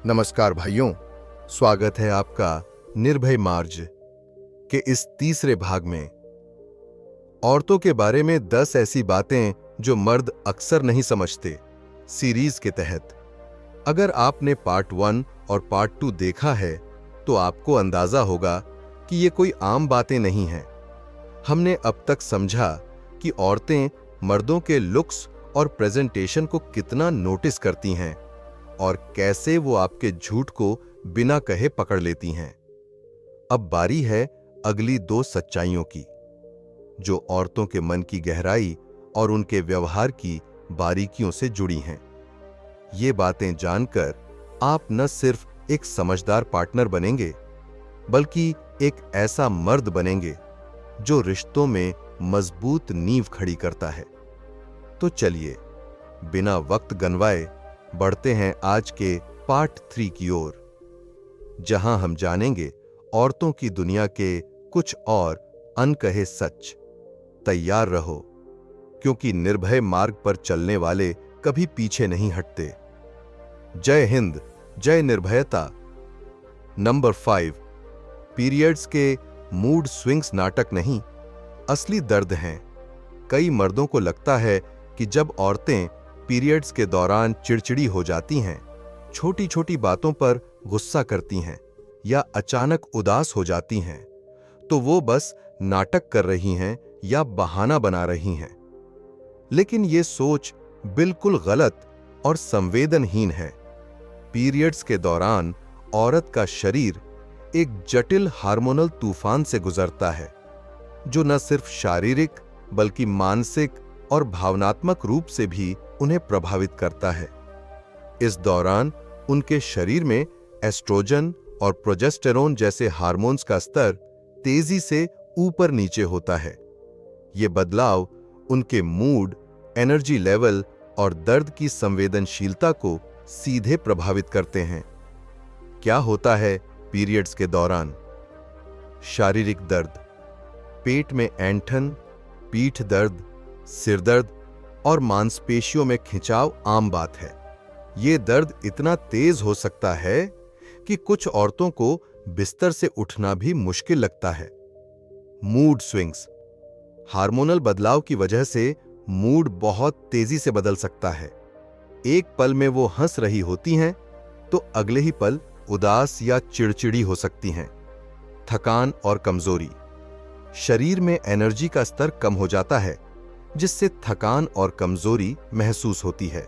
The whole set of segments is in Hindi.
नमस्कार भाइयों, स्वागत है आपका निर्भय मार्ज के इस तीसरे भाग में। औरतों के बारे में 10 ऐसी बातें जो मर्द अक्सर नहीं समझते सीरीज के तहत। अगर आपने पार्ट 1 और पार्ट 2 देखा है तो आपको अंदाजा होगा कि ये कोई आम बातें नहीं हैं। हमने अब तक समझा कि औरतें मर्दों के लुक्स और प्रेजेंटेशन को कितना नोटिस करती हैं और कैसे वो आपके झूठ को बिना कहे पकड़ लेती हैं। अब बारी है अगली 2 सच्चाइयों की, जो औरतों के मन की गहराई और उनके व्यवहार की बारीकियों से जुड़ी हैं। ये बातें जानकर आप न सिर्फ एक समझदार पार्टनर बनेंगे, बल्कि एक ऐसा मर्द बनेंगे जो रिश्तों में मजबूत नींव खड़ी करता है। तो चलिए, बिना वक्त गंवाए बढ़ते हैं आज के पार्ट 3 की ओर, जहां हम जानेंगे औरतों की दुनिया के कुछ और अनकहे सच। तैयार रहो, क्योंकि निर्भय मार्ग पर चलने वाले कभी पीछे नहीं हटते। जय हिंद, जय निर्भयता। नंबर 5, पीरियड्स के मूड स्विंग्स नाटक नहीं, असली दर्द हैं। कई मर्दों को लगता है कि जब औरतें पीरियड्स के दौरान चिड़चिड़ी हो जाती हैं, छोटी छोटी बातों पर गुस्सा करती हैं या अचानक उदास हो जाती हैं, तो वो बस नाटक कर रही हैं या बहाना बना रही हैं। लेकिन ये सोच बिल्कुल गलत और संवेदनहीन है। पीरियड्स के दौरान औरत का शरीर एक जटिल हार्मोनल तूफान से गुजरता है, जो न सिर्फ शारीरिक बल्कि मानसिक और भावनात्मक रूप से भी उन्हें प्रभावित करता है। इस दौरान उनके शरीर में एस्ट्रोजन और प्रोजेस्टेरोन जैसे हार्मोन्स का स्तर तेजी से ऊपर नीचे होता है। ये बदलाव उनके मूड, एनर्जी लेवल और दर्द की संवेदनशीलता को सीधे प्रभावित करते हैं। क्या होता है पीरियड्स के दौरान? शारीरिक दर्द, पेट में ऐंठन, पीठ दर्द, सिर दर्द और मांसपेशियों में खिंचाव आम बात है। ये दर्द इतना तेज हो सकता है कि कुछ औरतों को बिस्तर से उठना भी मुश्किल लगता है। मूड स्विंग्स, हार्मोनल बदलाव की वजह से मूड बहुत तेजी से बदल सकता है। एक पल में वो हंस रही होती हैं तो अगले ही पल उदास या चिड़चिड़ी हो सकती हैं। थकान और कमजोरी, शरीर में एनर्जी का स्तर कम हो जाता है, जिससे थकान और कमजोरी महसूस होती है।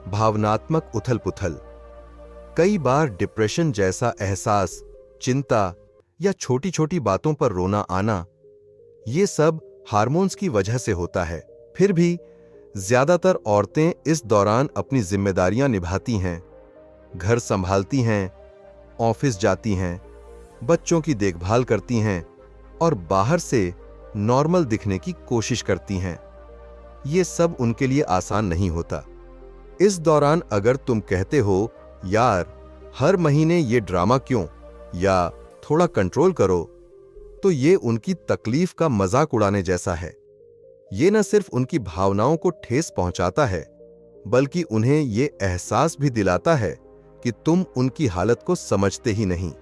भावनात्मक उथल-पुथल, कई बार डिप्रेशन जैसा एहसास, चिंता या छोटी-छोटी बातों पर रोना आना, ये सब हार्मोन्स की वजह से होता है। फिर भी ज्यादातर औरतें इस दौरान अपनी जिम्मेदारियां निभाती हैं, घर संभालती हैं, ऑफिस जाती हैं, बच्चों की देखभाल करती हैं और बाहर से नॉर्मल दिखने की कोशिश करती हैं। ये सब उनके लिए आसान नहीं होता। इस दौरान अगर तुम कहते हो, यार हर महीने ये ड्रामा क्यों, या थोड़ा कंट्रोल करो, तो ये उनकी तकलीफ का मजाक उड़ाने जैसा है। ये न सिर्फ उनकी भावनाओं को ठेस पहुंचाता है, बल्कि उन्हें ये एहसास भी दिलाता है कि तुम उनकी हालत को समझते ही नहीं।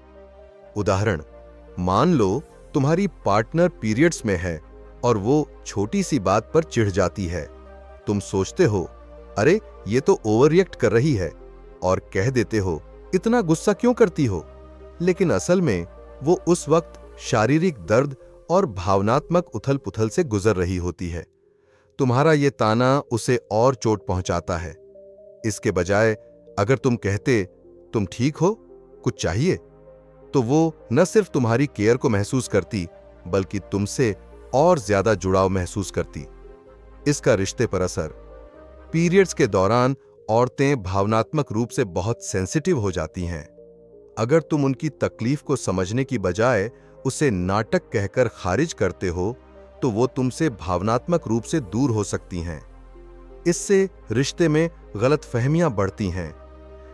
उदाहरण, मान लो तुम्हारी पार्टनर पीरियड्स में है और वो छोटी सी बात पर चिढ़ जाती है। तुम सोचते हो, अरे ये तो ओवर रिएक्ट कर रही है, और कह देते हो, इतना गुस्सा क्यों करती हो? लेकिन असल में वो उस वक्त शारीरिक दर्द और भावनात्मक उथल-पुथल से गुजर रही होती है। तुम्हारा ये ताना उसे और चोट पहुंचाता है। इसके बजाय अगर तुम कहते, तुम ठीक हो, कुछ चाहिए, तो वो न सिर्फ तुम्हारी केयर को महसूस करती, बल्कि तुमसे और ज्यादा जुड़ाव महसूस करती। इसका रिश्ते पर असर, पीरियड्स के दौरान औरतें भावनात्मक रूप से बहुत सेंसिटिव हो जाती हैं। अगर तुम उनकी तकलीफ को समझने की बजाय उसे नाटक कहकर खारिज करते हो, तो वो तुमसे भावनात्मक रूप से दूर हो सकती हैं। इससे रिश्ते में गलतफहमियां बढ़ती हैं।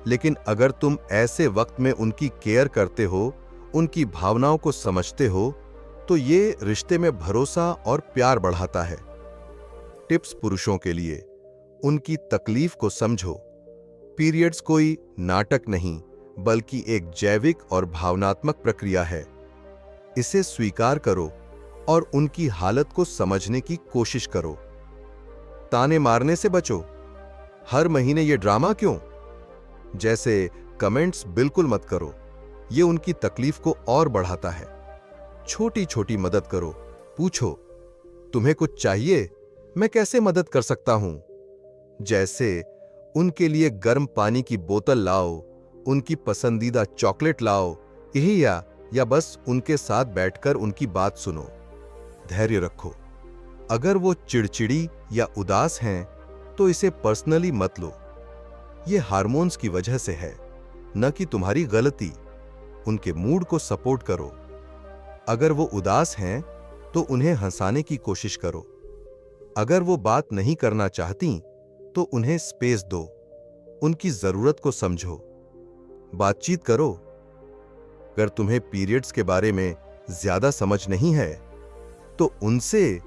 लेकिन अगर तुम ऐसे वक्त में उनकी केयर करते हो, उनकी भावनाओं को समझते हो, तो ये रिश्ते में भरोसा और प्यार बढ़ाता है। टिप्स पुरुषों के लिए, उनकी तकलीफ को समझो। पीरियड्स कोई नाटक नहीं, बल्कि एक जैविक और भावनात्मक प्रक्रिया है। इसे स्वीकार करो और उनकी हालत को समझने की कोशिश करो। ताने मारने से बचो। हर महीने ये ड्रामा क्यों जैसे कमेंट्स बिल्कुल मत करो, ये उनकी तकलीफ को और बढ़ाता है। छोटी छोटी मदद करो। पूछो, तुम्हें कुछ चाहिए? मैं कैसे मदद कर सकता हूं? जैसे उनके लिए गर्म पानी की बोतल लाओ, उनकी पसंदीदा चॉकलेट लाओ, यही या बस उनके साथ बैठकर उनकी बात सुनो। धैर्य रखो। अगर वो चिड़चिड़ी या उदास हैं, तो इसे पर्सनली मत लो। ये हार्मोन्स की वजह से है, न कि तुम्हारी गलती। उनके मूड को सपोर्ट करो। अगर वो उदास हैं, तो उन्हें हंसाने की कोशिश करो। अगर वो बात नहीं करना चाहती, तो उन्हें स्पेस दो। उनकी जरूरत को समझो। बातचीत करो। अगर तुम्हें पीरियड्स के बारे में ज्यादा समझ नहीं है, तो उनसे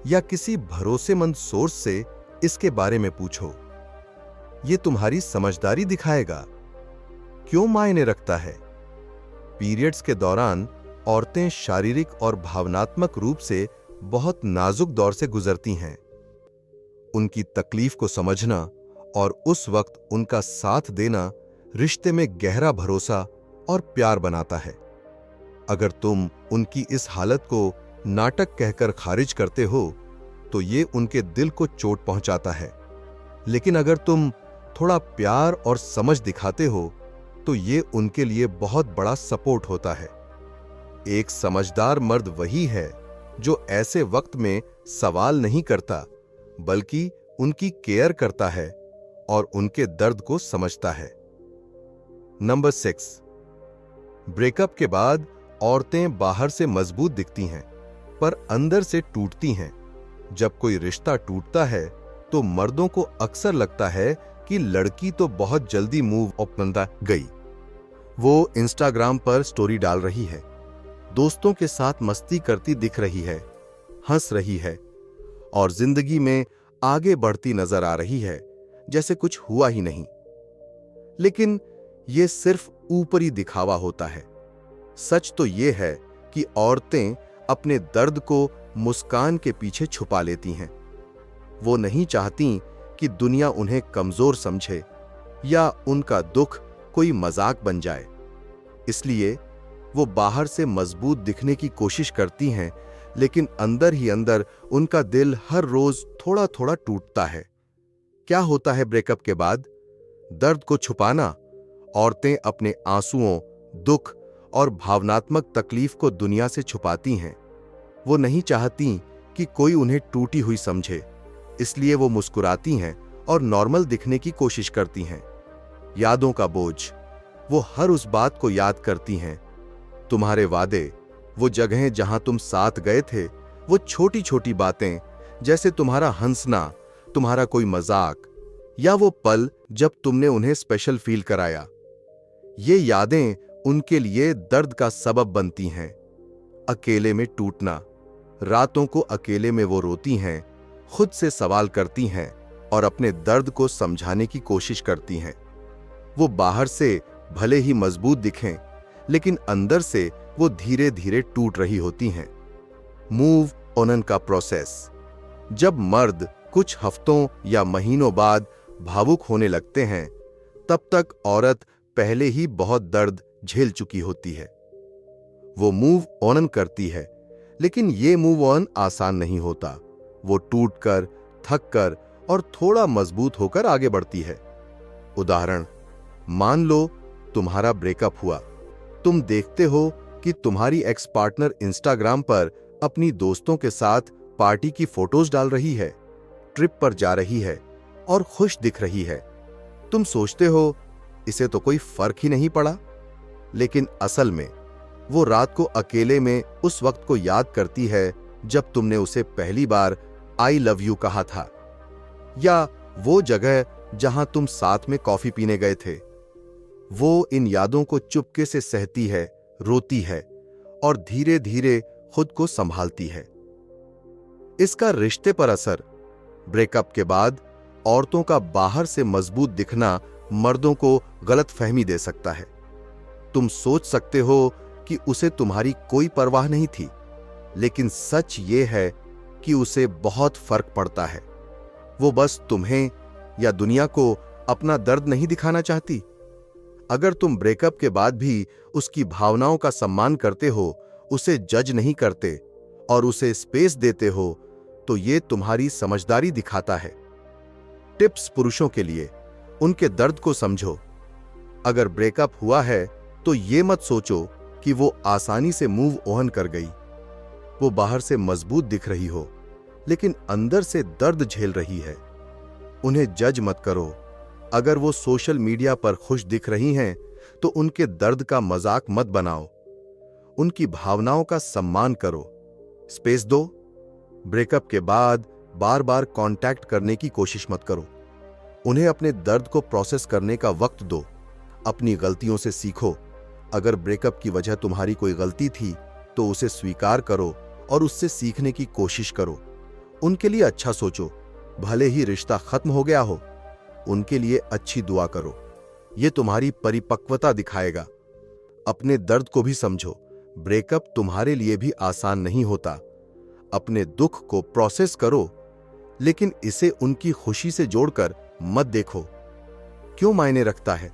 या किसी भरोसेमंद सोर्स से इसके बारे में पूछो। ये तुम्हारी समझदारी दिखाएगा। क्यों मायने रखता है? पीरियड्स के दौरान औरतें शारीरिक और भावनात्मक रूप से बहुत नाजुक दौर से गुजरती हैं। उनकी तकलीफ को समझना और उस वक्त उनका साथ देना रिश्ते में गहरा भरोसा और प्यार बनाता है। अगर तुम उनकी इस हालत को नाटक कहकर खारिज करते हो, तो ये उनके दिल को चोट पहुंचाता है। लेकिन अगर तुम थोड़ा प्यार और समझ दिखाते हो, तो ये उनके लिए बहुत बड़ा सपोर्ट होता है। एक समझदार मर्द वही है जो ऐसे वक्त में सवाल नहीं करता, बल्कि उनकी केयर करता है और उनके दर्द को समझता है। नंबर 6, ब्रेकअप के बाद औरतें बाहर से मजबूत दिखती हैं, पर अंदर से टूटती हैं। जब कोई रिश्ता टूटता है, तो मर्दों को अक्सर लगता है कि लड़की तो बहुत जल्दी मूव ऑन गई। वो इंस्टाग्राम पर स्टोरी डाल रही है, दोस्तों के साथ मस्ती करती दिख रही है, हंस रही है और जिंदगी में आगे बढ़ती नजर आ रही है, जैसे कुछ हुआ ही नहीं। लेकिन ये सिर्फ ऊपरी दिखावा होता है। सच तो ये है कि औरतें अपने दर्द को मुस्कान के पीछे छुपा लेती हैं। वो नहीं चाहती कि दुनिया उन्हें कमजोर समझे या उनका दुख कोई मजाक बन जाए। इसलिए वो बाहर से मजबूत दिखने की कोशिश करती हैं, लेकिन अंदर ही अंदर उनका दिल हर रोज थोड़ा थोड़ा टूटता है। क्या होता है ब्रेकअप के बाद? दर्द को छुपाना। औरतें अपने आंसुओं, दुख और भावनात्मक तकलीफ को दुनिया से छुपाती हैं। वो नहीं चाहती कि कोई उन्हें टूटी हुई समझे, इसलिए वो मुस्कुराती हैं और नॉर्मल दिखने की कोशिश करती हैं। यादों का बोझ। वो हर उस बात को याद करती हैं, तुम्हारे वादे, वो जगहें जहां तुम साथ गए थे, वो छोटी छोटी बातें, जैसे तुम्हारा हंसना, तुम्हारा कोई मजाक या वो पल जब तुमने उन्हें स्पेशल फील कराया। ये यादें उनके लिए दर्द का सबब बनती हैं। अकेले में टूटना। रातों को अकेले में वो रोती हैं, खुद से सवाल करती हैं और अपने दर्द को समझाने की कोशिश करती हैं। वो बाहर से भले ही मजबूत दिखें, लेकिन अंदर से वो धीरे धीरे टूट रही होती हैं। मूव ऑन का प्रोसेस। जब मर्द कुछ हफ्तों या महीनों बाद भावुक होने लगते हैं, तब तक औरत पहले ही बहुत दर्द झेल चुकी होती है। वो मूव ऑन करती है, लेकिन ये मूव ऑन आसान नहीं होता। वो टूटकर, थककर और थोड़ा मजबूत होकर आगे बढ़ती है। उदाहरण, मान लो तुम्हारा ब्रेकअप हुआ। तुम देखते हो कि तुम्हारी एक्स पार्टनर इंस्टाग्राम पर अपनी दोस्तों के साथ पार्टी की फोटोज डाल रही है, ट्रिप पर जा रही है और खुश दिख रही है। तुम सोचते हो इसे तो कोई फर्क ही नहीं पड़ा, लेकिन असल में वो रात को अकेले में उस वक्त को याद करती है जब तुमने उसे पहली बार आई लव यू कहा था, या वो जगह जहां तुम साथ में कॉफी पीने गए थे। वो इन यादों को चुपके से सहती है, रोती है और धीरे धीरे खुद को संभालती है। इसका रिश्ते पर असर। ब्रेकअप के बाद औरतों का बाहर से मजबूत दिखना मर्दों को गलतफहमी दे सकता है। तुम सोच सकते हो कि उसे तुम्हारी कोई परवाह नहीं थी, लेकिन सच ये है कि उसे बहुत फर्क पड़ता है। वो बस तुम्हें या दुनिया को अपना दर्द नहीं दिखाना चाहती। अगर तुम ब्रेकअप के बाद भी उसकी भावनाओं का सम्मान करते हो, उसे जज नहीं करते और उसे स्पेस देते हो, तो ये तुम्हारी समझदारी दिखाता है। टिप्स पुरुषों के लिए, उनके दर्द को समझो। अगर ब्रेकअप हुआ है तो ये मत सोचो कि वो आसानी से मूव ऑन कर गई। वो बाहर से मजबूत दिख रही हो, लेकिन अंदर से दर्द झेल रही है। उन्हें जज मत करो। अगर वो सोशल मीडिया पर खुश दिख रही हैं, तो उनके दर्द का मजाक मत बनाओ। उनकी भावनाओं का सम्मान करो, स्पेस दो। ब्रेकअप के बाद बार बार कांटेक्ट करने की कोशिश मत करो। उन्हें अपने दर्द को प्रोसेस करने का वक्त दो। अपनी गलतियों से सीखो। अगर ब्रेकअप की वजह तुम्हारी कोई गलती थी, तो उसे स्वीकार करो और उससे सीखने की कोशिश करो। उनके लिए अच्छा सोचो, भले ही रिश्ता खत्म हो गया हो। उनके लिए अच्छी दुआ करो, यह तुम्हारी परिपक्वता दिखाएगा। अपने दर्द को भी समझो। ब्रेकअप तुम्हारे लिए भी आसान नहीं होता। अपने दुख को प्रोसेस करो, लेकिन इसे उनकी खुशी से जोड़कर मत देखो। क्यों मायने रखता है?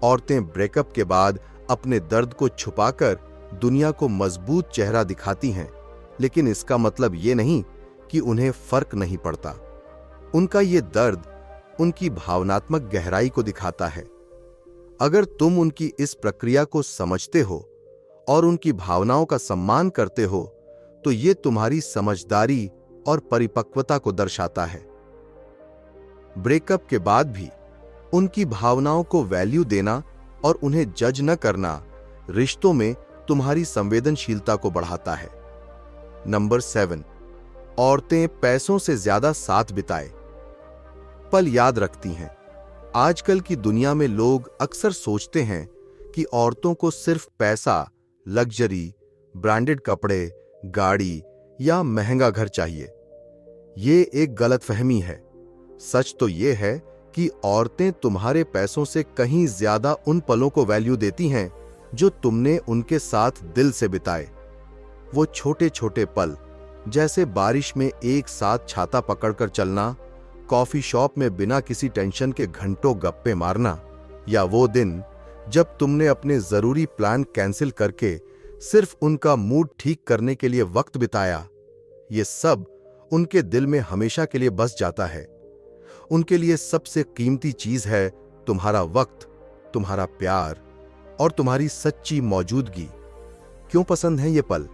औरतें ब्रेकअप के बाद अपने दर्द को छुपाकर दुनिया को मजबूत चेहरा दिखाती हैं, लेकिन इसका मतलब ये नहीं कि उन्हें फर्क नहीं पड़ता। उनका ये दर्द उनकी भावनात्मक गहराई को दिखाता है। अगर तुम उनकी इस प्रक्रिया को समझते हो और उनकी भावनाओं का सम्मान करते हो, तो ये तुम्हारी समझदारी और परिपक्वता को दर्शाता है। ब्रेकअप के बाद भी उनकी भावनाओं को वैल्यू देना और उन्हें जज न करना रिश्तों में तुम्हारी संवेदनशीलता को बढ़ाता है। नंबर 7, औरतें पैसों से ज्यादा साथ बिताए। पल याद रखती हैं। आजकल की दुनिया में लोग अक्सर सोचते हैं कि औरतों को सिर्फ पैसा, लग्जरी, ब्रांडेड कपड़े, गाड़ी या महंगा घर चाहिए। ये एक गलतफहमी है। सच तो ये है कि औरतें तुम्हारे पैसों से कहीं ज्यादा उन पलों को वैल्यू देती हैं जो तुमने उनके साथ दिल से बिताए। वो छोटे छोटे पल, जैसे बारिश में एक साथ छाता पकड़कर चलना, कॉफी शॉप में बिना किसी टेंशन के घंटों गप्पे मारना, या वो दिन जब तुमने अपने जरूरी प्लान कैंसिल करके सिर्फ उनका मूड ठीक करने के लिए वक्त बिताया, ये सब उनके दिल में हमेशा के लिए बस जाता है। उनके लिए सबसे कीमती चीज है तुम्हारा वक्त, तुम्हारा प्यार और तुम्हारी सच्ची मौजूदगी। क्यों पसंद है ये पल?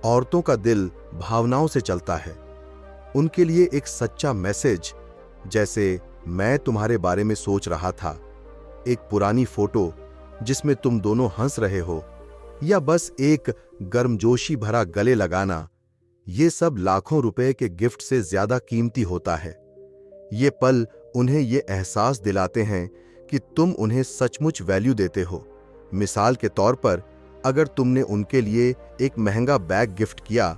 औरतों का दिल भावनाओं से चलता है। उनके लिए एक सच्चा मैसेज, जैसे मैं तुम्हारे बारे में सोच रहा था, एक पुरानी फोटो जिसमें तुम दोनों हंस रहे हो, या बस एक गर्मजोशी भरा गले लगाना, ये सब लाखों रुपए के गिफ्ट से ज्यादा कीमती होता है। ये पल उन्हें ये एहसास दिलाते हैं कि तुम उन्हें सचमुच वैल्यू देते हो। मिसाल के तौर पर, अगर तुमने उनके लिए एक महंगा बैग गिफ्ट किया,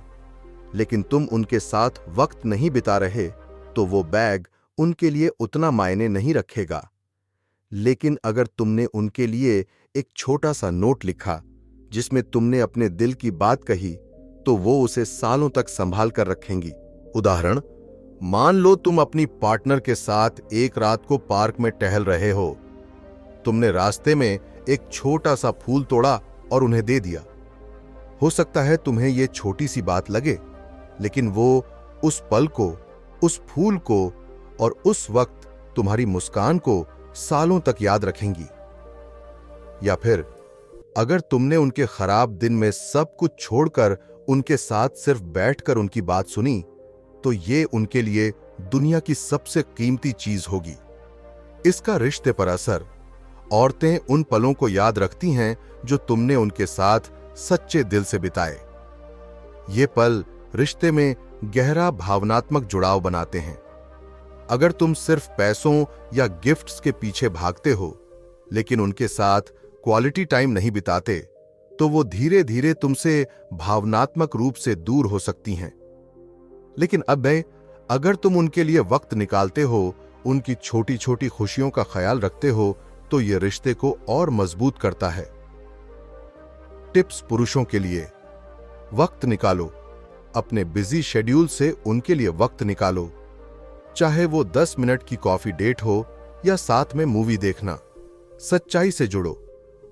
लेकिन तुम उनके साथ वक्त नहीं बिता रहे, तो वो बैग उनके लिए उतना मायने नहीं रखेगा। लेकिन अगर तुमने उनके लिए एक छोटा सा नोट लिखा जिसमें तुमने अपने दिल की बात कही, तो वो उसे सालों तक संभाल कर रखेंगी। उदाहरण, मान लो तुम अपनी पार्टनर के साथ एक रात को पार्क में टहल रहे हो। तुमने रास्ते में एक छोटा सा फूल तोड़ा और उन्हें दे दिया। हो सकता है तुम्हें यह छोटी सी बात लगे, लेकिन वो उस पल को, उस फूल को और उस वक्त तुम्हारी मुस्कान को सालों तक याद रखेंगी। या फिर अगर तुमने उनके खराब दिन में सब कुछ छोड़कर उनके साथ सिर्फ बैठकर उनकी बात सुनी, तो ये उनके लिए दुनिया की सबसे कीमती चीज होगी। इसका रिश्ते पर असर, औरतें उन पलों को याद रखती हैं जो तुमने उनके साथ सच्चे दिल से बिताए। ये पल रिश्ते में गहरा भावनात्मक जुड़ाव बनाते हैं। अगर तुम सिर्फ पैसों या गिफ्ट्स के पीछे भागते हो, लेकिन उनके साथ क्वालिटी टाइम नहीं बिताते, तो वो धीरे धीरे तुमसे भावनात्मक रूप से दूर हो सकती हैं। लेकिन अब अगर तुम उनके लिए वक्त निकालते हो, उनकी छोटी छोटी खुशियों का ख्याल रखते हो, तो ये रिश्ते को और मजबूत करता है। टिप्स पुरुषों के लिए। वक्त निकालो। अपने बिजी शेड्यूल से उनके लिए वक्त निकालो, चाहे वो 10 मिनट की कॉफी डेट हो या साथ में मूवी देखना। सच्चाई से जुड़ो,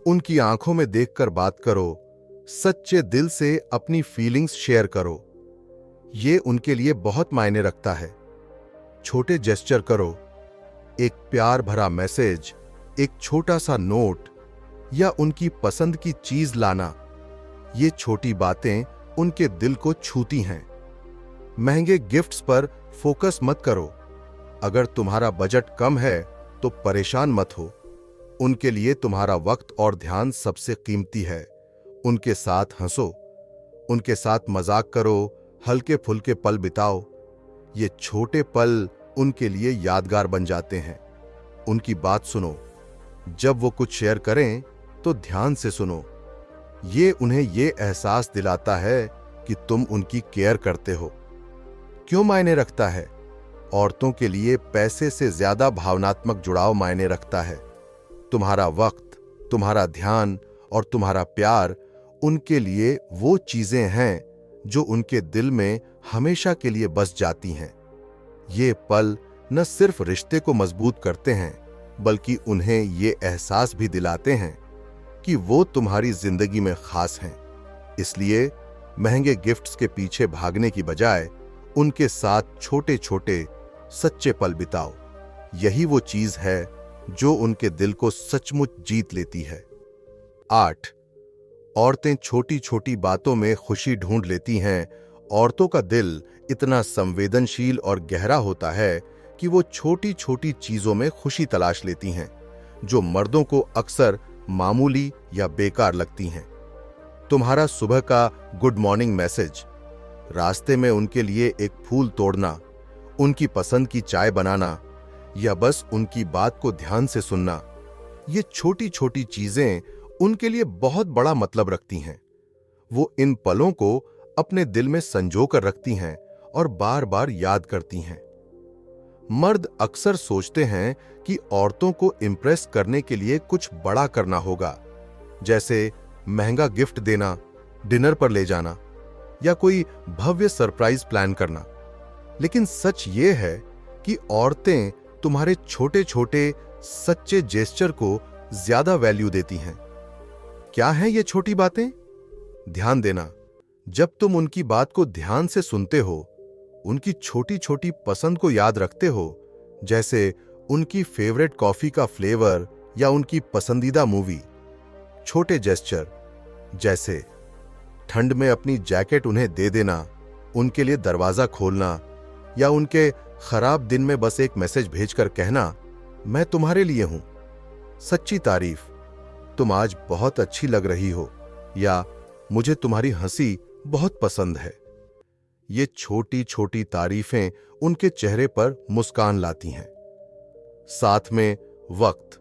उनकी आंखों में देखकर बात करो, सच्चे दिल से अपनी फीलिंग्स शेयर करो। ये उनके लिए बहुत मायने रखता है। छोटे जेस्चर करो, एक प्यार भरा मैसेज, एक छोटा सा नोट या उनकी पसंद की चीज लाना। ये छोटी बातें उनके दिल को छूती हैं। महंगे गिफ्ट्स पर फोकस मत करो। अगर तुम्हारा बजट कम है तो परेशान मत हो। उनके लिए तुम्हारा वक्त और ध्यान सबसे कीमती है। उनके साथ हंसो, उनके साथ मजाक करो, हल्के फुल्के पल बिताओ। ये छोटे पल उनके लिए यादगार बन जाते हैं। उनकी बात सुनो, जब वो कुछ शेयर करें तो ध्यान से सुनो। ये उन्हें ये एहसास दिलाता है कि तुम उनकी केयर करते हो। क्यों मायने रखता है? औरतों के लिए पैसे से ज्यादा भावनात्मक जुड़ाव मायने रखता है। तुम्हारा वक्त, तुम्हारा ध्यान और तुम्हारा प्यार उनके लिए वो चीजें हैं जो उनके दिल में हमेशा के लिए बस जाती हैं। ये पल न सिर्फ रिश्ते को मजबूत करते हैं, बल्कि उन्हें ये एहसास भी दिलाते हैं कि वो तुम्हारी जिंदगी में खास हैं। इसलिए महंगे गिफ्ट्स के पीछे भागने की बजाय उनके साथ छोटे छोटे सच्चे पल बिताओ। यही वो चीज है जो उनके दिल को सचमुच जीत लेती है। 8. औरतें छोटी छोटी बातों में खुशी ढूंढ लेती हैं। औरतों का दिल इतना संवेदनशील और गहरा होता है कि वो छोटी छोटी चीजों में खुशी तलाश लेती हैं, जो मर्दों को अक्सर मामूली या बेकार लगती हैं। तुम्हारा सुबह का गुड मॉर्निंग मैसेज, रास्ते में उनके लिए एक फूल तोड़ना, उनकी पसंद की चाय बनाना या बस उनकी बात को ध्यान से सुनना, ये छोटी छोटी चीजें उनके लिए बहुत बड़ा मतलब रखती हैं। वो इन पलों को अपने दिल में संजो कर रखती हैं और बार बार याद करती हैं। मर्द अक्सर सोचते हैं कि औरतों को इंप्रेस करने के लिए कुछ बड़ा करना होगा, जैसे महंगा गिफ्ट देना, डिनर पर ले जाना या कोई भव्य सरप्राइज प्लान करना। लेकिन सच ये है कि औरतें तुम्हारे छोटे छोटे सच्चे जेस्चर को ज्यादा वैल्यू देती हैं। क्या हैं ये छोटी बातें? ध्यान देना, जब तुम उनकी बात को ध्यान से सुनते हो, उनकी छोटी छोटी पसंद को याद रखते हो, जैसे उनकी फेवरेट कॉफी का फ्लेवर या उनकी पसंदीदा मूवी। छोटे जेस्चर जैसे ठंड में अपनी जैकेट उन्हें दे देना, उनके लिए दरवाजा खोलना या उनके खराब दिन में बस एक मैसेज भेजकर कहना, मैं तुम्हारे लिए हूं। सच्ची तारीफ, तुम आज बहुत अच्छी लग रही हो या मुझे तुम्हारी हंसी बहुत पसंद है। ये छोटी छोटी तारीफें उनके चेहरे पर मुस्कान लाती हैं। साथ में वक्त,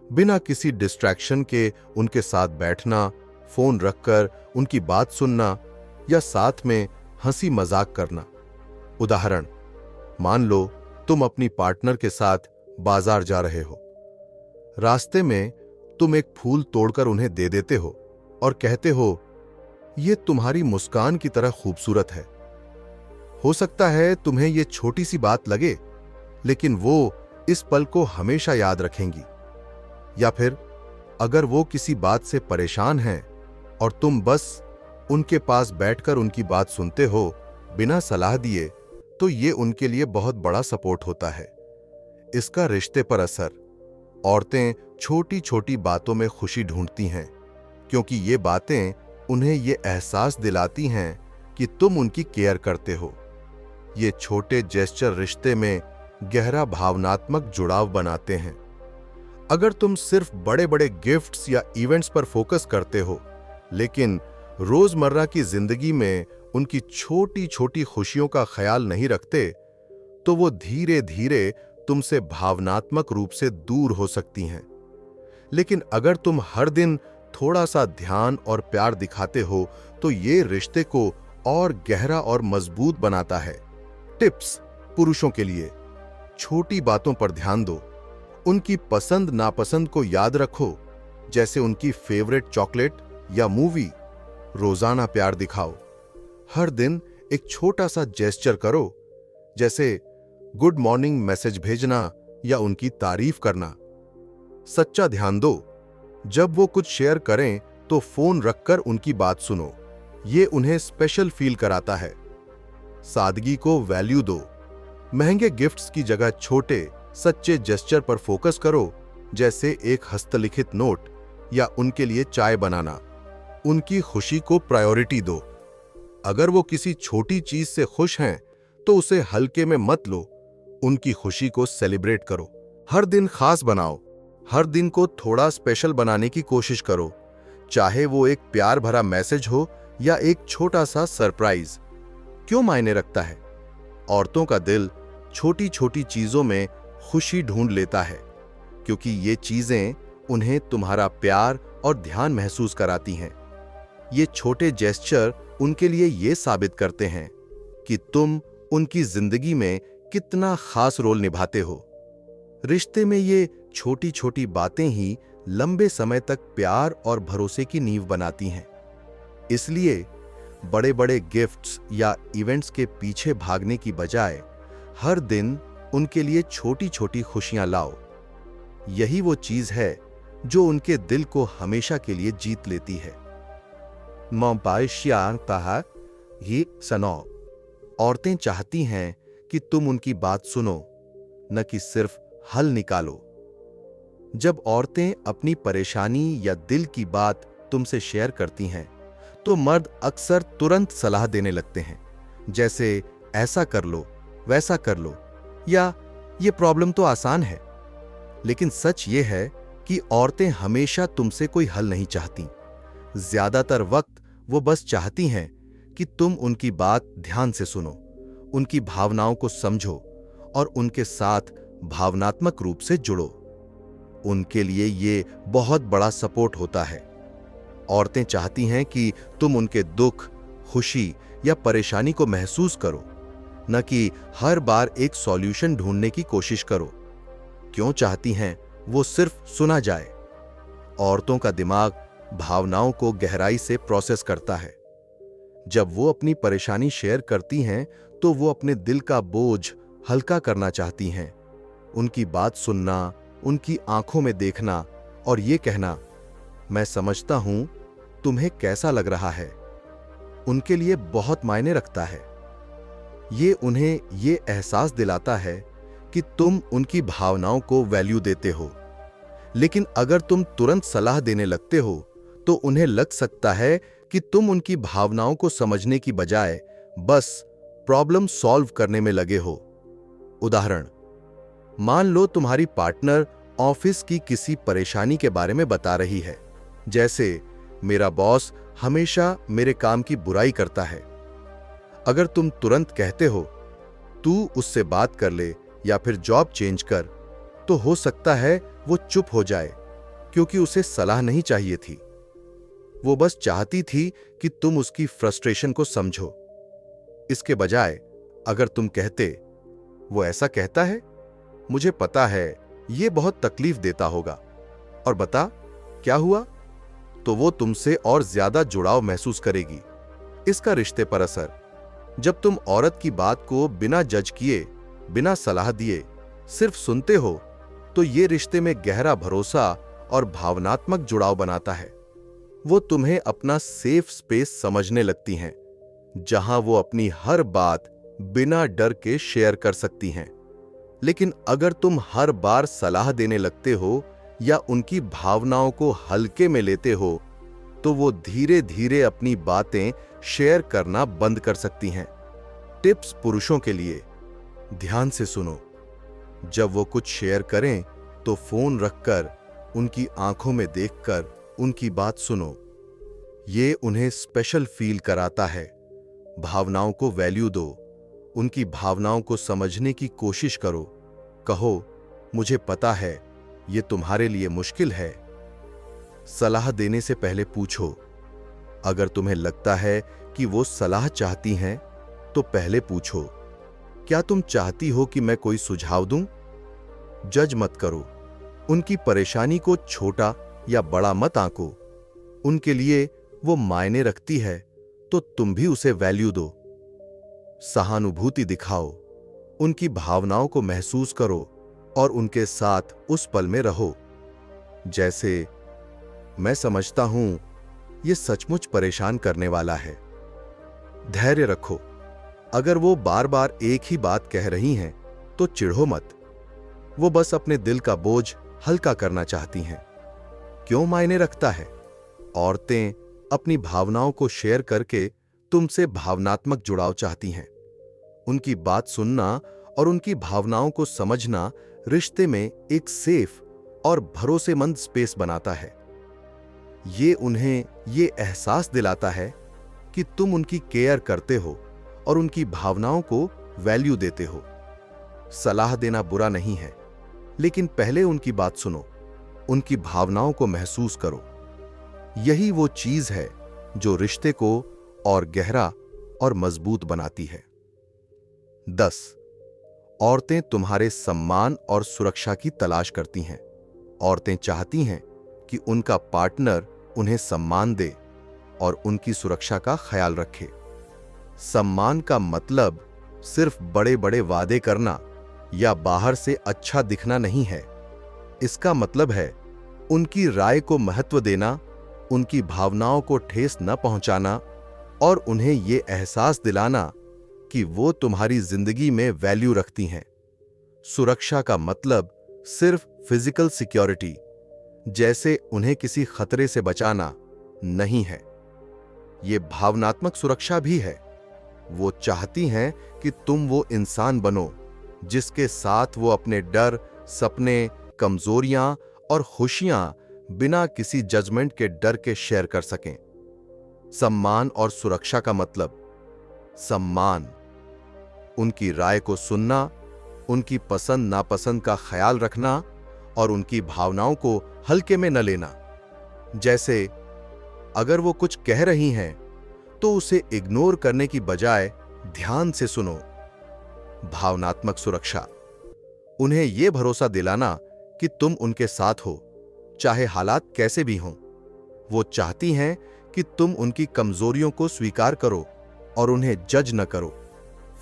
बिना किसी डिस्ट्रैक्शन के उनके साथ बैठना, फोन रखकर उनकी बात सुनना या साथ में हंसी मजाक करना। उदाहरण, मान लो तुम अपनी पार्टनर के साथ बाजार जा रहे हो। रास्ते में तुम एक फूल तोड़कर उन्हें दे देते हो और कहते हो, ये तुम्हारी मुस्कान की तरह खूबसूरत है। हो सकता है तुम्हें ये छोटी सी बात लगे, लेकिन वो इस पल को हमेशा याद रखेंगी। या फिर अगर वो किसी बात से परेशान हैं और तुम बस उनके पास बैठकर उनकी बात सुनते हो बिना सलाह दिए, तो ये उनके लिए बहुत बड़ा सपोर्ट होता है। इसका रिश्ते पर असर, औरतें छोटी छोटी बातों में खुशी ढूंढती हैं, क्योंकि ये बातें उन्हें ये एहसास दिलाती हैं कि तुम उनकी केयर करते हो। ये छोटे जेस्चर रिश्ते में गहरा भावनात्मक जुड़ाव बनाते हैं। अगर तुम सिर्फ बड़े बड़े गिफ्ट्स या इवेंट्स पर फोकस करते हो, लेकिन रोजमर्रा की जिंदगी में उनकी छोटी छोटी खुशियों का ख्याल नहीं रखते, तो वो धीरे धीरे तुमसे भावनात्मक रूप से दूर हो सकती हैं। लेकिन अगर तुम हर दिन थोड़ा सा ध्यान और प्यार दिखाते हो, तो ये रिश्ते को और गहरा और मजबूत बनाता है। टिप्स पुरुषों के लिए, छोटी बातों पर ध्यान दो, उनकी पसंद नापसंद को याद रखो, जैसे उनकी फेवरेट चॉकलेट या मूवी। रोजाना प्यार दिखाओ। हर दिन एक छोटा सा जेस्चर करो, जैसे गुड मॉर्निंग मैसेज भेजना या उनकी तारीफ करना। सच्चा ध्यान दो। जब वो कुछ शेयर करें तो फोन रखकर उनकी बात सुनो। ये उन्हें स्पेशल फील कराता है। सादगी को वैल्यू दो। महंगे गिफ्ट्स की जगह छोटे सच्चे जेस्चर पर फोकस करो, जैसे एक हस्तलिखित नोट या उनके लिए चाय बनाना। उनकी खुशी को प्रायोरिटी दो। अगर वो किसी छोटी चीज से खुश हैं तो उसे हल्के में मत लो। उनकी खुशी को सेलिब्रेट करो। हर दिन खास बनाओ। हर दिन को थोड़ा स्पेशल बनाने की कोशिश करो, चाहे वो एक प्यार भरा मैसेज हो या एक छोटा सा सरप्राइज। क्यों मायने रखता है? औरतों का दिल छोटी छोटी चीजों में खुशी ढूंढ लेता है, क्योंकि ये चीजें उन्हें तुम्हारा प्यार और ध्यान महसूस कराती हैं। ये छोटे जेस्चर उनके लिए ये साबित करते हैं कि तुम उनकी जिंदगी में कितना खास रोल निभाते हो। रिश्ते में ये छोटी छोटी बातें ही लंबे समय तक प्यार और भरोसे की नींव बनाती हैं। इसलिए बड़े बड़े गिफ्ट्स या इवेंट्स के पीछे भागने की बजाय हर दिन उनके लिए छोटी छोटी खुशियां लाओ। यही वो चीज है जो उनके दिल को हमेशा के लिए जीत लेती है। औरतें चाहती हैं कि तुम उनकी बात सुनो, न कि सिर्फ हल निकालो। जब औरतें अपनी परेशानी या दिल की बात तुमसे शेयर करती हैं, तो मर्द अक्सर तुरंत सलाह देने लगते हैं, जैसे ऐसा कर लो, वैसा कर लो, या ये प्रॉब्लम तो आसान है। लेकिन सच ये है कि औरतें हमेशा तुमसे कोई हल नहीं चाहती। ज्यादातर वक्त वो बस चाहती हैं कि तुम उनकी बात ध्यान से सुनो, उनकी भावनाओं को समझो और उनके साथ भावनात्मक रूप से जुड़ो। उनके लिए ये बहुत बड़ा सपोर्ट होता है। औरतें चाहती हैं कि तुम उनके दुख, खुशी या परेशानी को महसूस करो, न कि हर बार एक सॉल्यूशन ढूंढने की कोशिश करो। क्यों चाहती हैं? वो सिर्फ सुना जाए। औरतों का दिमाग भावनाओं को गहराई से प्रोसेस करता है। जब वो अपनी परेशानी शेयर करती हैं, तो वो अपने दिल का बोझ हल्का करना चाहती हैं। उनकी बात सुनना, उनकी आंखों में देखना और ये कहना, मैं समझता हूं तुम्हें कैसा लग रहा है, उनके लिए बहुत मायने रखता है। ये उन्हें ये एहसास दिलाता है कि तुम उनकी भावनाओं को वैल्यू देते हो। लेकिन अगर तुम तुरंत सलाह देने लगते हो, तो उन्हें लग सकता है कि तुम उनकी भावनाओं को समझने की बजाय बस प्रॉब्लम सॉल्व करने में लगे हो। उदाहरण, मान लो तुम्हारी पार्टनर ऑफिस की किसी परेशानी के बारे में बता रही है, जैसे मेरा बॉस हमेशा मेरे काम की बुराई करता है। अगर तुम तुरंत कहते हो, तू उससे बात कर ले या फिर जॉब चेंज कर, तो हो सकता है वो चुप हो जाए, क्योंकि उसे सलाह नहीं चाहिए थी। वो बस चाहती थी कि तुम उसकी फ्रस्ट्रेशन को समझो। इसके बजाय अगर तुम कहते, वो ऐसा कहता है, मुझे पता है ये बहुत तकलीफ देता होगा, और बता क्या हुआ, तो वो तुमसे और ज्यादा जुड़ाव महसूस करेगी। इसका रिश्ते पर असर, जब तुम औरत की बात को बिना जज किए, बिना सलाह दिए सिर्फ सुनते हो, तो ये रिश्ते में गहरा भरोसा और भावनात्मक जुड़ाव बनाता है। वो तुम्हें अपना सेफ स्पेस समझने लगती हैं, जहां वो अपनी हर बात बिना डर के शेयर कर सकती हैं। लेकिन अगर तुम हर बार सलाह देने लगते हो या उनकी भावनाओं को हल्के में लेते हो, तो वो धीरे धीरे अपनी बातें शेयर करना बंद कर सकती हैं। टिप्स पुरुषों के लिए, ध्यान से सुनो। जब वो कुछ शेयर करें तो फोन रखकर उनकी आंखों में देखकर उनकी बात सुनो। ये उन्हें स्पेशल फील कराता है। भावनाओं को वैल्यू दो। उनकी भावनाओं को समझने की कोशिश करो। कहो, मुझे पता है ये तुम्हारे लिए मुश्किल है। सलाह देने से पहले पूछो। अगर तुम्हें लगता है कि वो सलाह चाहती हैं, तो पहले पूछो, क्या तुम चाहती हो कि मैं कोई सुझाव दूं? जज मत करो, उनकी परेशानी को छोटा या बड़ा मत आंको। उनके लिए वो मायने रखती है तो तुम भी उसे वैल्यू दो। सहानुभूति दिखाओ, उनकी भावनाओं को महसूस करो और उनके साथ उस पल में रहो। जैसे, मैं समझता हूं ये सचमुच परेशान करने वाला है। धैर्य रखो, अगर वो बार बार एक ही बात कह रही हैं तो चिढ़ो मत। वो बस अपने दिल का बोझ हल्का करना चाहती हैं। क्यों मायने रखता है? औरतें अपनी भावनाओं को शेयर करके तुमसे भावनात्मक जुड़ाव चाहती हैं। उनकी बात सुनना और उनकी भावनाओं को समझना रिश्ते में एक सेफ और भरोसेमंद स्पेस बनाता है। ये उन्हें ये एहसास दिलाता है कि तुम उनकी केयर करते हो और उनकी भावनाओं को वैल्यू देते हो। सलाह देना बुरा नहीं है, लेकिन पहले उनकी बात सुनो, उनकी भावनाओं को महसूस करो। यही वो चीज है जो रिश्ते को और गहरा और मजबूत बनाती है। 10. औरतें तुम्हारे सम्मान और सुरक्षा की तलाश करती हैं। औरतें चाहती हैं कि उनका पार्टनर उन्हें सम्मान दे और उनकी सुरक्षा का ख्याल रखे। सम्मान का मतलब सिर्फ बड़े बड़े वादे करना या बाहर से अच्छा दिखना नहीं है। इसका मतलब है उनकी राय को महत्व देना, उनकी भावनाओं को ठेस न पहुंचाना और उन्हें ये एहसास दिलाना कि वो तुम्हारी जिंदगी में वैल्यू रखती हैं। सुरक्षा का मतलब सिर्फ फिजिकल सिक्योरिटी, जैसे उन्हें किसी खतरे से बचाना, नहीं है। ये भावनात्मक सुरक्षा भी है। वो चाहती हैं कि तुम वो इंसान बनो जिसके साथ वो अपने डर, सपने, कमजोरियां और खुशियां बिना किसी जजमेंट के डर के शेयर कर सकें। सम्मान और सुरक्षा का मतलब सम्मान, उनकी राय को सुनना, उनकी पसंद नापसंद का ख्याल रखना और उनकी भावनाओं को हल्के में न लेना। जैसे, अगर वो कुछ कह रही हैं तो उसे इग्नोर करने की बजाय ध्यान से सुनो। भावनात्मक सुरक्षा, उन्हें यह भरोसा दिलाना कि तुम उनके साथ हो, चाहे हालात कैसे भी हों। वो चाहती हैं कि तुम उनकी कमजोरियों को स्वीकार करो और उन्हें जज न करो।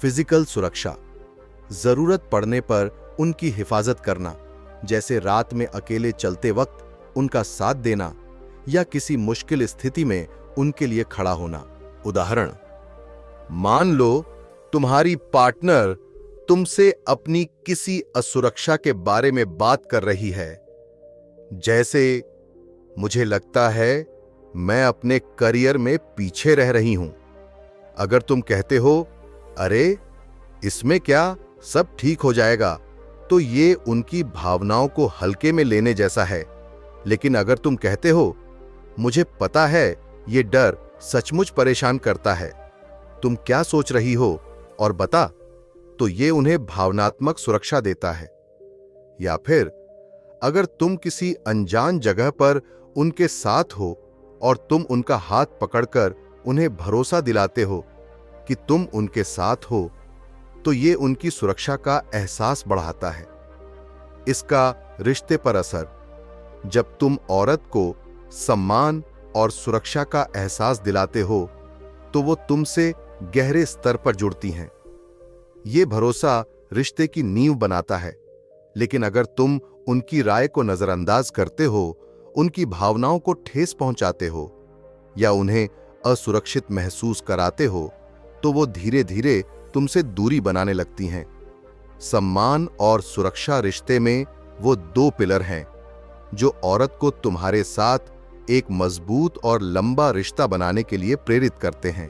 फिजिकल सुरक्षा, जरूरत पड़ने पर उनकी हिफाजत करना, जैसे रात में अकेले चलते वक्त उनका साथ देना या किसी मुश्किल स्थिति में उनके लिए खड़ा होना। उदाहरण, मान लो तुम्हारी पार्टनर तुमसे अपनी किसी असुरक्षा के बारे में बात कर रही है, जैसे, मुझे लगता है मैं अपने करियर में पीछे रह रही हूं। अगर तुम कहते हो, अरे इसमें क्या, सब ठीक हो जाएगा, तो ये उनकी भावनाओं को हल्के में लेने जैसा है। लेकिन अगर तुम कहते हो, मुझे पता है ये डर सचमुच परेशान करता है, तुम क्या सोच रही हो और बता, तो ये उन्हें भावनात्मक सुरक्षा देता है। या फिर अगर तुम किसी अनजान जगह पर उनके साथ हो और तुम उनका हाथ पकड़कर उन्हें भरोसा दिलाते हो कि तुम उनके साथ हो, तो ये उनकी सुरक्षा का एहसास बढ़ाता है। इसका रिश्ते पर असर, जब तुम औरत को सम्मान और सुरक्षा का एहसास दिलाते हो तो वो तुमसे गहरे स्तर पर जुड़ती हैं। ये भरोसा रिश्ते की नींव बनाता है। लेकिन अगर तुम उनकी राय को नजरअंदाज करते हो, उनकी भावनाओं को ठेस पहुंचाते हो या उन्हें असुरक्षित महसूस कराते हो, तो वो धीरे धीरे तुमसे दूरी बनाने लगती हैं। सम्मान और सुरक्षा रिश्ते में वो दो पिलर हैं जो औरत को तुम्हारे साथ एक मजबूत और लंबा रिश्ता बनाने के लिए प्रेरित करते हैं।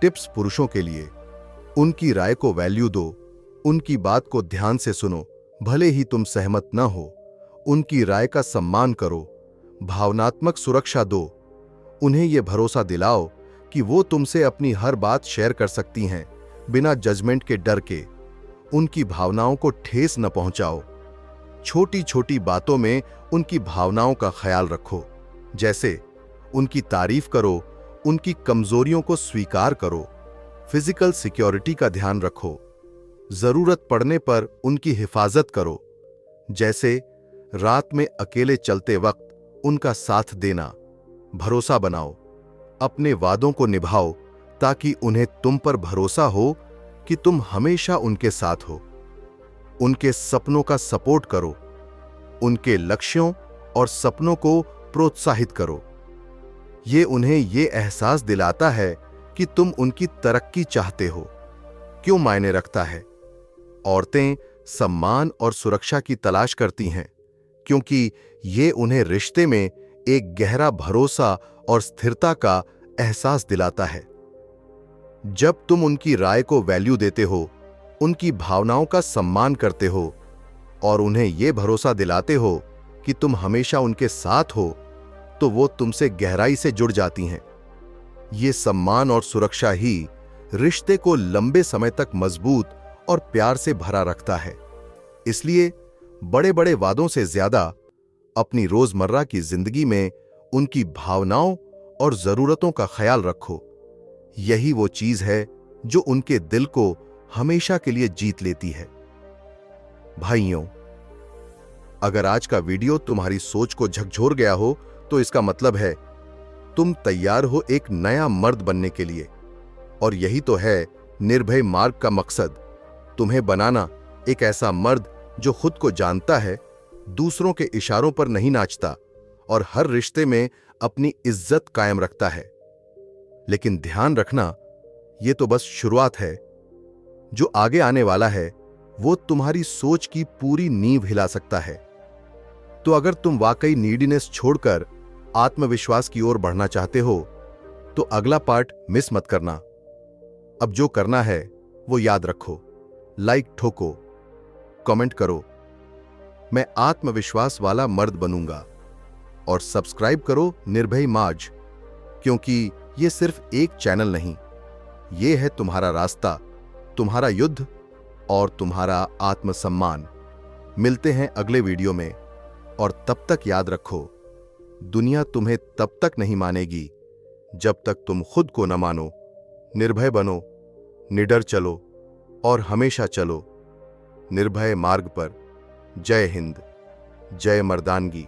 टिप्स पुरुषों के लिए, उनकी राय को वैल्यू दो, उनकी बात को ध्यान से सुनो, भले ही तुम सहमत न हो। उनकी राय का सम्मान करो, भावनात्मक सुरक्षा दो, उन्हें यह भरोसा दिलाओ कि वो तुमसे अपनी हर बात शेयर कर सकती हैं बिना जजमेंट के डर के। उनकी भावनाओं को ठेस न पहुंचाओ। छोटी छोटी बातों में उनकी भावनाओं का ख्याल रखो, जैसे उनकी तारीफ करो, उनकी कमजोरियों को स्वीकार करो। फिजिकल सिक्योरिटी का ध्यान रखो, जरूरत पड़ने पर उनकी हिफाजत करो, जैसे रात में अकेले चलते वक्त उनका साथ देना, भरोसा बनाओ, अपने वादों को निभाओ ताकि उन्हें तुम पर भरोसा हो कि तुम हमेशा उनके साथ हो। उनके सपनों का सपोर्ट करो, उनके लक्ष्यों और सपनों को प्रोत्साहित करो। ये उन्हें ये एहसास दिलाता है कि तुम उनकी तरक्की चाहते हो। क्यों मायने रखता है? औरतें सम्मान और सुरक्षा की तलाश करती हैं क्योंकि ये उन्हें रिश्ते में एक गहरा भरोसा और स्थिरता का एहसास दिलाता है। जब तुम उनकी राय को वैल्यू देते हो, उनकी भावनाओं का सम्मान करते हो और उन्हें यह भरोसा दिलाते हो कि तुम हमेशा उनके साथ हो, तो वो तुमसे गहराई से जुड़ जाती हैं। ये सम्मान और सुरक्षा ही रिश्ते को लंबे समय तक मजबूत और प्यार से भरा रखता है। इसलिए बड़े बड़े वादों से ज्यादा अपनी रोजमर्रा की जिंदगी में उनकी भावनाओं और जरूरतों का ख्याल रखो। यही वो चीज है जो उनके दिल को हमेशा के लिए जीत लेती है। भाइयों, अगर आज का वीडियो तुम्हारी सोच को झकझोर गया हो तो इसका मतलब है तुम तैयार हो एक नया मर्द बनने के लिए। और यही तो है निर्भय मार्ग का मकसद, तुम्हें बनाना एक ऐसा मर्द जो खुद को जानता है, दूसरों के इशारों पर नहीं नाचता और हर रिश्ते में अपनी इज्जत कायम रखता है। लेकिन ध्यान रखना, यह तो बस शुरुआत है। जो आगे आने वाला है वो तुम्हारी सोच की पूरी नींव हिला सकता है। तो अगर तुम वाकई नीडीनेस छोड़कर आत्मविश्वास की ओर बढ़ना चाहते हो तो अगला पार्ट मिस मत करना। अब जो करना है वो याद रखो, लाइक ठोको, कमेंट करो, मैं आत्मविश्वास वाला मर्द बनूंगा, और सब्सक्राइब करो निर्भय मार्ज, क्योंकि ये सिर्फ एक चैनल नहीं, ये है तुम्हारा रास्ता, तुम्हारा युद्ध और तुम्हारा आत्मसम्मान। मिलते हैं अगले वीडियो में, और तब तक याद रखो, दुनिया तुम्हें तब तक नहीं मानेगी जब तक तुम खुद को न मानो। निर्भय बनो, निडर चलो और हमेशा चलो निर्भय मार्ग पर। जय हिंद, जय मर्दानगी।